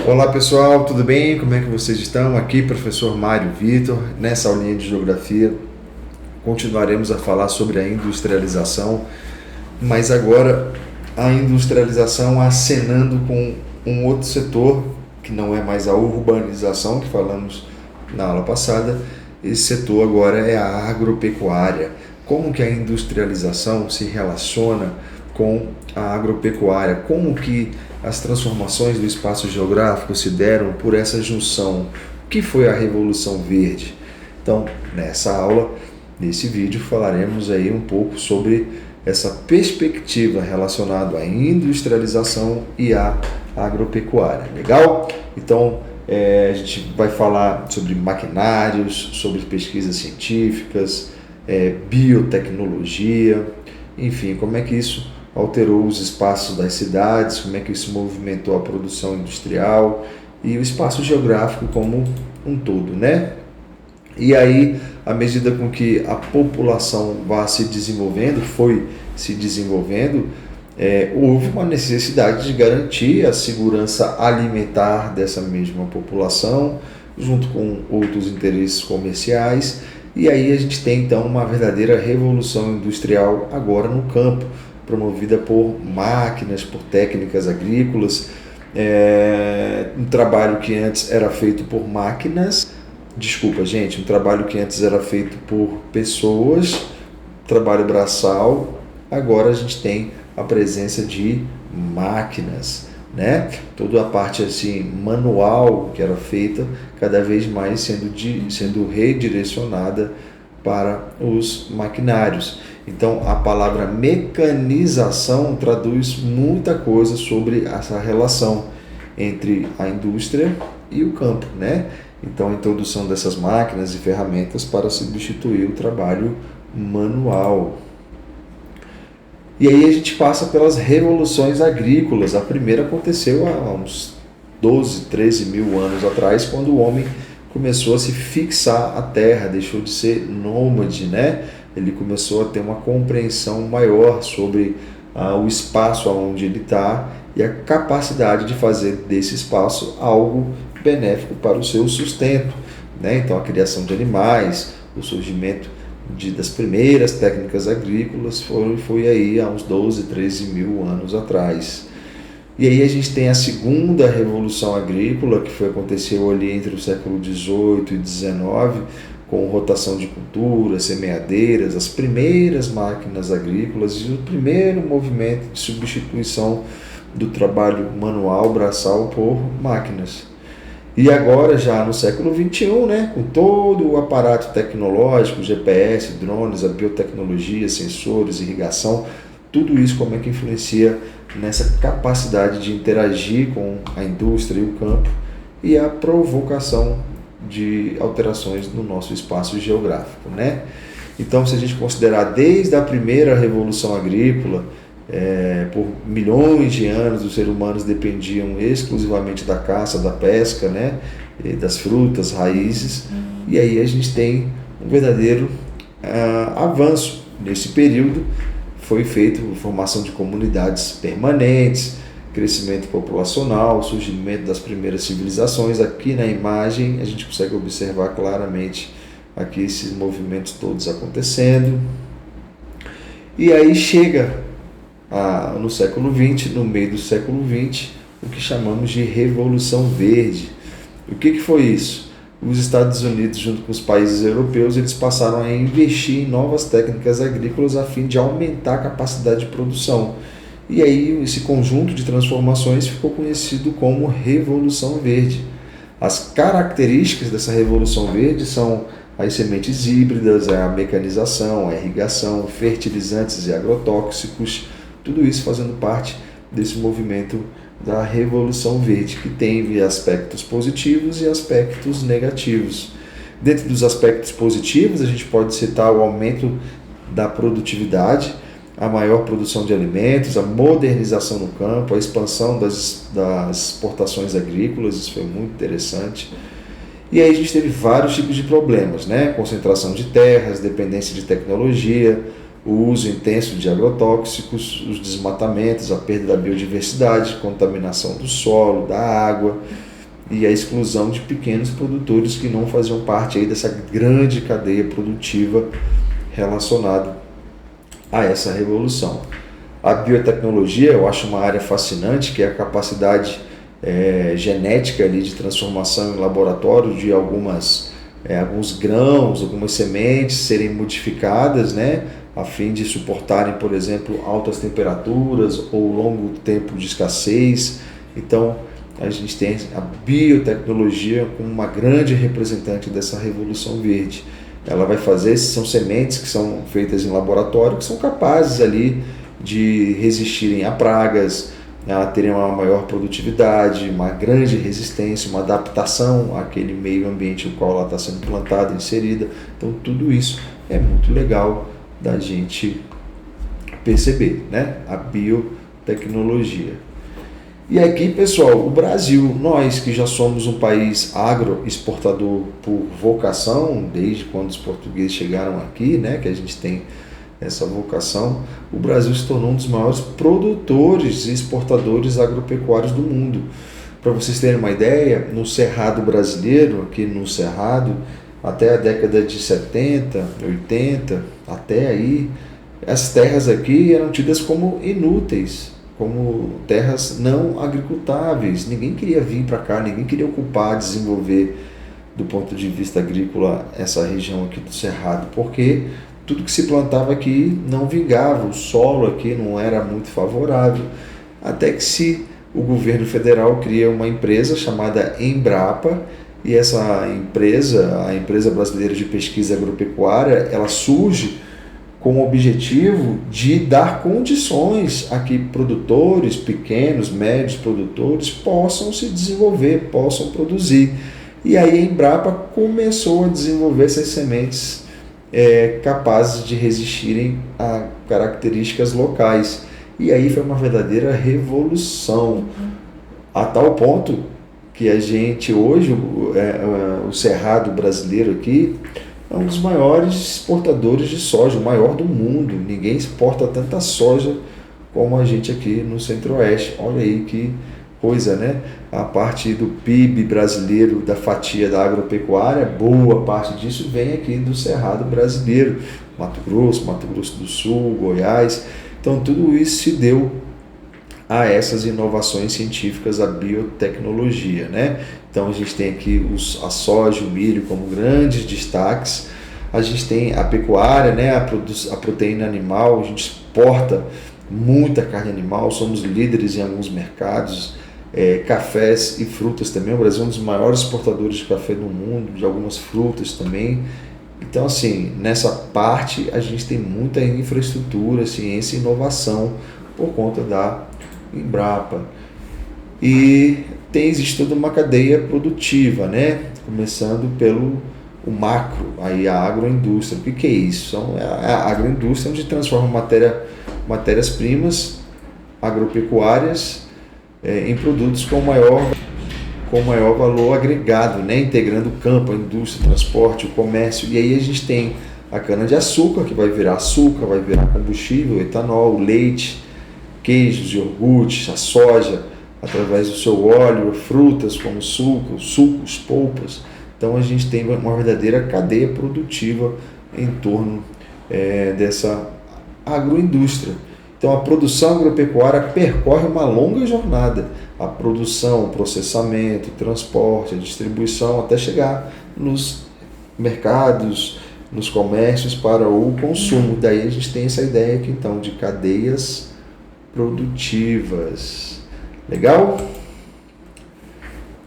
Olá pessoal, tudo bem? Como é que vocês estão? Aqui, professor Mário Vitor. Nessa aulinha de Geografia, continuaremos a falar sobre a industrialização, mas agora a industrialização acenando com um outro setor, que não é mais a urbanização, que falamos na aula passada. Esse setor agora é a agropecuária. Como que a industrialização se relaciona com a agropecuária? Como que as transformações do espaço geográfico se deram por essa junção? O que foi a Revolução Verde? Então, nessa aula, nesse vídeo, falaremos aí um pouco sobre essa perspectiva relacionada à industrialização e à agropecuária. Legal? Então, a gente vai falar sobre maquinários, sobre pesquisas científicas, biotecnologia, enfim, como é que isso alterou os espaços das cidades, como é que isso movimentou a produção industrial e o espaço geográfico como um todo, né? E aí, à medida com que a população vai se desenvolvendo, foi se desenvolvendo, houve uma necessidade de garantir a segurança alimentar dessa mesma população, junto com outros interesses comerciais, e aí a gente tem então uma verdadeira revolução industrial agora no campo, promovida por máquinas, por técnicas agrícolas, um trabalho que antes era feito por máquinas, um trabalho que antes era feito por pessoas, trabalho braçal, agora a gente tem a presença de máquinas, né? Toda a parte assim manual que era feita, cada vez mais sendo redirecionada para os maquinários. Então, a palavra mecanização traduz muita coisa sobre essa relação entre a indústria e o campo, né? Então, a introdução dessas máquinas e ferramentas para substituir o trabalho manual. E aí a gente passa pelas revoluções agrícolas. A primeira aconteceu há uns 12, 13 mil anos atrás, quando o homem começou a se fixar à terra, deixou de ser nômade, né? Ele começou a ter uma compreensão maior sobre o espaço onde ele está e a capacidade de fazer desse espaço algo benéfico para o seu sustento, né? Então, a criação de animais, o surgimento das primeiras técnicas agrícolas foi aí há uns 12, 13 mil anos atrás. E aí a gente tem a segunda revolução agrícola, que aconteceu ali entre o século XVIII e XIX, com rotação de culturas, semeadeiras, as primeiras máquinas agrícolas e o primeiro movimento de substituição do trabalho manual, braçal, por máquinas. E agora, já no século XXI, né, com todo o aparato tecnológico, GPS, drones, a biotecnologia, sensores, irrigação, tudo isso como é que influencia nessa capacidade de interagir com a indústria e o campo e a provocação de alterações no nosso espaço geográfico, né? Então, se a gente considerar desde a primeira revolução agrícola, por milhões de anos os seres humanos dependiam exclusivamente da caça, da pesca, né? Das frutas, raízes, e aí a gente tem um verdadeiro avanço. Nesse período foi feita a formação de comunidades permanentes, crescimento populacional, surgimento das primeiras civilizações. Aqui na imagem a gente consegue observar claramente aqui esses movimentos todos acontecendo. E aí chega no século XX, no meio do século XX, o que chamamos de Revolução Verde. O que foi isso? Os Estados Unidos, junto com os países europeus, eles passaram a investir em novas técnicas agrícolas a fim de aumentar a capacidade de produção. E aí esse conjunto de transformações ficou conhecido como Revolução Verde. As características dessa Revolução Verde são as sementes híbridas, a mecanização, a irrigação, fertilizantes e agrotóxicos, tudo isso fazendo parte desse movimento da Revolução Verde, que tem aspectos positivos e aspectos negativos. Dentro dos aspectos positivos, a gente pode citar o aumento da produtividade, a maior produção de alimentos, a modernização no campo, a expansão das exportações agrícolas, isso foi muito interessante. E aí a gente teve vários tipos de problemas, né? Concentração de terras, dependência de tecnologia, o uso intenso de agrotóxicos, os desmatamentos, a perda da biodiversidade, contaminação do solo, da água. e a exclusão de pequenos produtores que não faziam parte aí dessa grande cadeia produtiva relacionada a essa revolução. A biotecnologia eu acho uma área fascinante, que é a capacidade genética ali de transformação em laboratório de alguns grãos, algumas sementes serem modificadas, né, a fim de suportarem, por exemplo, altas temperaturas ou longo tempo de escassez. Então, a gente tem a biotecnologia como uma grande representante dessa revolução verde. Ela vai fazer, são sementes que são feitas em laboratório, que são capazes ali de resistirem a pragas, a terem uma maior produtividade, uma grande resistência, uma adaptação àquele meio ambiente no qual ela está sendo plantada, inserida. Então tudo isso é muito legal da gente perceber, né? A biotecnologia. E aqui, pessoal, o Brasil, nós que já somos um país agroexportador por vocação, desde quando os portugueses chegaram aqui, né, que a gente tem essa vocação, o Brasil se tornou um dos maiores produtores e exportadores agropecuários do mundo. Para vocês terem uma ideia, no Cerrado brasileiro, aqui no Cerrado, até a década de 70, 80, até aí, as terras aqui eram tidas como inúteis, como terras não agricultáveis. Ninguém queria vir para cá, ninguém queria ocupar, desenvolver do ponto de vista agrícola essa região aqui do Cerrado, porque tudo que se plantava aqui não vingava, o solo aqui não era muito favorável, até que o governo federal cria uma empresa chamada Embrapa, e essa empresa, a Empresa Brasileira de Pesquisa Agropecuária, ela surge com o objetivo de dar condições a que produtores, pequenos, médios produtores, possam se desenvolver, possam produzir. E aí a Embrapa começou a desenvolver essas sementes capazes de resistirem a características locais. E aí foi uma verdadeira revolução, a tal ponto que a gente hoje, o Cerrado brasileiro aqui, é um dos maiores exportadores de soja, o maior do mundo. Ninguém exporta tanta soja como a gente aqui no Centro-Oeste. Olha aí que coisa, né? A parte do PIB brasileiro, da fatia da agropecuária, boa parte disso vem aqui do Cerrado brasileiro. Mato Grosso do Sul, Goiás. Então tudo isso se deu a essas inovações científicas, a biotecnologia, né? Então a gente tem aqui a soja, o milho como grandes destaques. A gente tem a pecuária, né? A proteína animal, a gente exporta muita carne animal, somos líderes em alguns mercados, cafés e frutas também. O Brasil é um dos maiores exportadores de café do mundo, de algumas frutas também. Então, assim, nessa parte a gente tem muita infraestrutura, ciência e inovação por conta da Embrapa. E existe toda uma cadeia produtiva, né? Começando pelo macro, aí a agroindústria. O que é isso? A agroindústria onde transforma matérias-primas agropecuárias em produtos com maior valor agregado, né? Integrando o campo, a indústria, o transporte, o comércio. E aí a gente tem a cana-de-açúcar, que vai virar açúcar, vai virar combustível, etanol, leite, queijos, iogurtes, a soja, através do seu óleo, frutas como sucos, polpas. Então a gente tem uma verdadeira cadeia produtiva em torno dessa agroindústria. Então a produção agropecuária percorre uma longa jornada. A produção, o processamento, o transporte, a distribuição, até chegar nos mercados, nos comércios para o consumo. Daí a gente tem essa ideia aqui então de cadeias produtivas. Legal?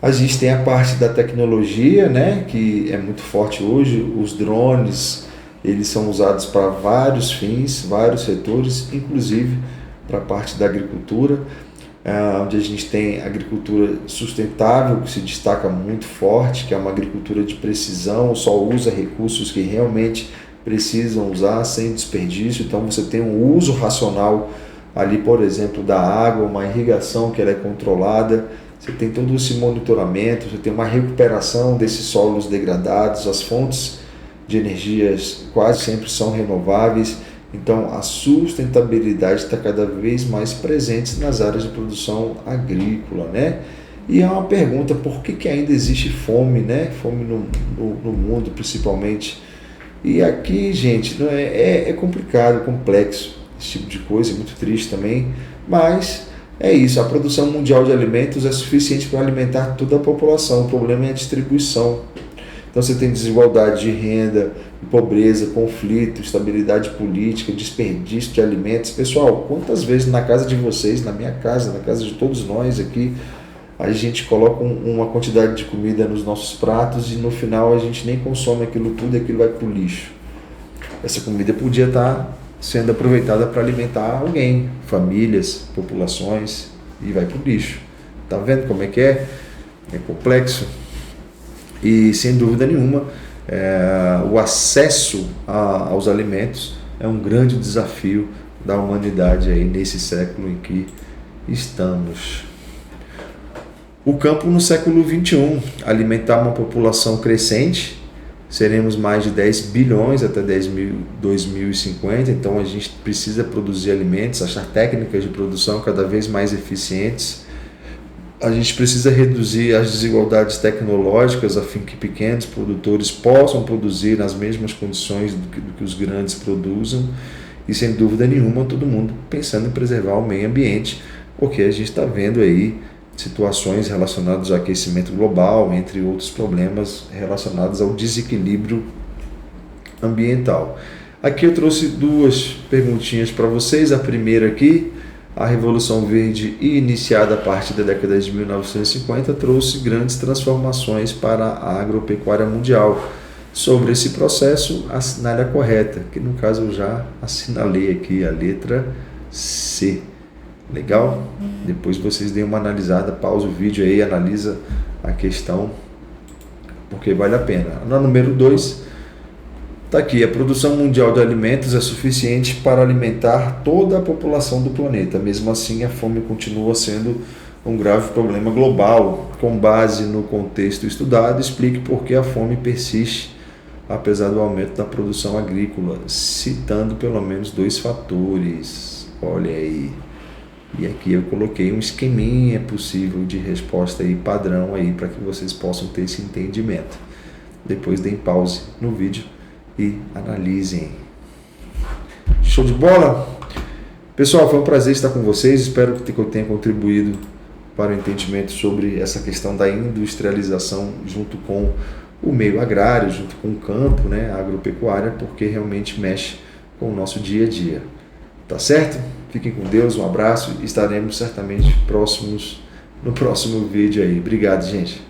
A gente tem a parte da tecnologia, né, que é muito forte hoje. Os drones, eles são usados para vários fins, vários setores, inclusive para a parte da agricultura, onde a gente tem agricultura sustentável, que se destaca muito forte, que é uma agricultura de precisão, só usa recursos que realmente precisam usar, sem desperdício. Então você tem um uso racional ali, por exemplo, da água, uma irrigação que ela é controlada, você tem todo esse monitoramento, você tem uma recuperação desses solos degradados, as fontes de energias quase sempre são renováveis. Então a sustentabilidade está cada vez mais presente nas áreas de produção agrícola, né? E é uma pergunta, por que ainda existe fome, né? Fome no mundo, principalmente. E aqui, gente, não é complicado, complexo, esse tipo de coisa, é muito triste também, mas é isso, a produção mundial de alimentos é suficiente para alimentar toda a população, o problema é a distribuição. Então você tem desigualdade de renda, pobreza, conflito, instabilidade política, desperdício de alimentos. Pessoal, quantas vezes na casa de vocês, na minha casa, na casa de todos nós aqui, a gente coloca uma quantidade de comida nos nossos pratos e no final a gente nem consome aquilo tudo e aquilo vai para o lixo. Essa comida podia estar sendo aproveitada para alimentar alguém, famílias, populações, e vai para o lixo. Tá vendo como é que é? É complexo. E sem dúvida nenhuma, o acesso aos alimentos é um grande desafio da humanidade aí nesse século em que estamos. O campo no século XXI, alimentar uma população crescente, seremos mais de 10 bilhões até 2050, então a gente precisa produzir alimentos, achar técnicas de produção cada vez mais eficientes. A gente precisa reduzir as desigualdades tecnológicas a fim que pequenos produtores possam produzir nas mesmas condições do que os grandes produzem e, sem dúvida nenhuma, todo mundo pensando em preservar o meio ambiente, porque a gente está vendo aí situações relacionadas ao aquecimento global, entre outros problemas relacionados ao desequilíbrio ambiental. Aqui eu trouxe duas perguntinhas para vocês. A primeira aqui, a Revolução Verde, iniciada a partir da década de 1950, trouxe grandes transformações para a agropecuária mundial. Sobre esse processo, assinale a correta, que no caso eu já assinalei aqui a letra C. Legal? Depois vocês deem uma analisada, pausa o vídeo aí, analisa a questão, porque vale a pena. Na número 2, está aqui, a produção mundial de alimentos é suficiente para alimentar toda a população do planeta. Mesmo assim, a fome continua sendo um grave problema global. Com base no contexto estudado, explique por que a fome persiste, apesar do aumento da produção agrícola, citando pelo menos 2 fatores. Olha aí. E aqui eu coloquei um esqueminha possível de resposta aí, padrão aí, para que vocês possam ter esse entendimento. Depois deem pause no vídeo e analisem. Show de bola? Pessoal, foi um prazer estar com vocês. Espero que eu tenha contribuído para o entendimento sobre essa questão da industrialização junto com o meio agrário, junto com o campo, né, a agropecuária, porque realmente mexe com o nosso dia a dia. Tá certo? Fiquem com Deus, um abraço e estaremos certamente próximos no próximo vídeo aí. Obrigado, gente.